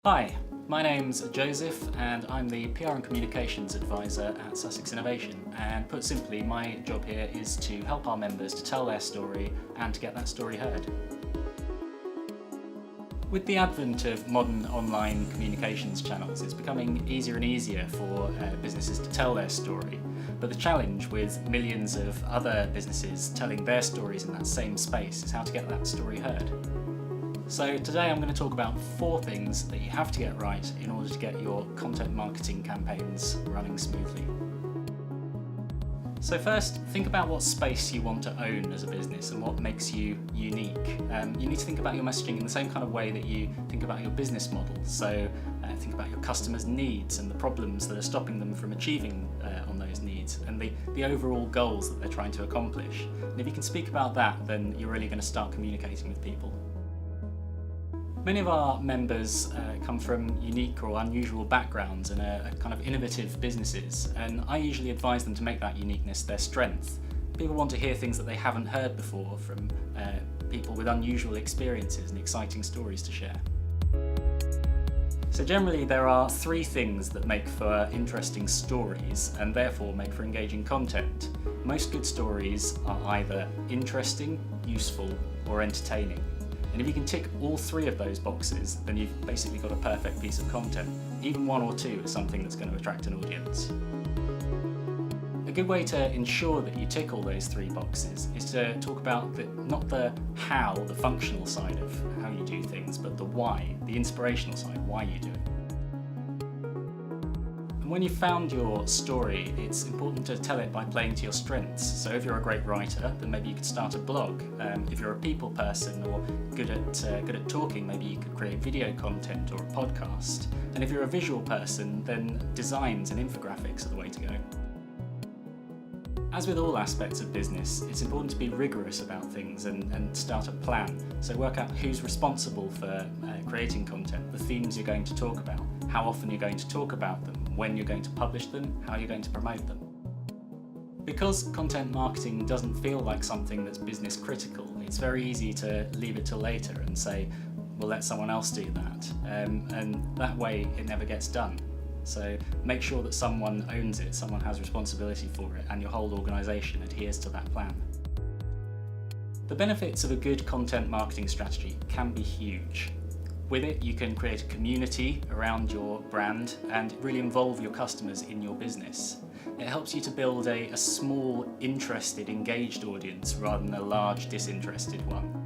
Hi, my name's Joseph and I'm the PR and Communications Advisor at Sussex Innovation, and put simply, my job here is to help our members to tell their story and to get that story heard. With the advent of modern online communications channels, it's becoming easier and easier for businesses to tell their story. But the challenge with millions of other businesses telling their stories in that same space is how to get that story heard. So today I'm going to talk about 4 things that you have to get right in order to get your content marketing campaigns running smoothly. So first, think about what space you want to own as a business and what makes you unique. You need to think about your messaging in the same kind of way that you think about your business model. So think about your customers' needs and the problems that are stopping them from achieving on those needs, and the overall goals that they're trying to accomplish. And if you can speak about that, then you're really going to start communicating with people. Many of our members come from unique or unusual backgrounds and are kind of innovative businesses, and I usually advise them to make that uniqueness their strength. People want to hear things that they haven't heard before from people with unusual experiences and exciting stories to share. So generally there are 3 things that make for interesting stories and therefore make for engaging content. Most good stories are either interesting, useful, or entertaining. And if you can tick all 3 of those boxes, then you've basically got a perfect piece of content. Even 1 or 2 is something that's going to attract an audience. A good way to ensure that you tick all those 3 boxes is to talk about not the how, the functional side of how you do things, but the why, the inspirational side, why you do it. And when you've found your story, it's important to tell it by playing to your strengths. So if you're a great writer, then maybe you could start a blog. If you're a people person or good at talking, maybe you could create video content or a podcast. And if you're a visual person, then designs and infographics are the way to go. As with all aspects of business, it's important to be rigorous about things and start a plan. So work out who's responsible for creating content, the themes you're going to talk about, how often you're going to talk about them, when you're going to publish them, how you're going to promote them. Because content marketing doesn't feel like something that's business critical, it's very easy to leave it till later and say, we'll let someone else do that. And that way it never gets done. So make sure that someone owns it, someone has responsibility for it, and your whole organisation adheres to that plan. The benefits of a good content marketing strategy can be huge. With it, you can create a community around your brand and really involve your customers in your business. It helps you to build a small, interested, engaged audience rather than a large, disinterested one.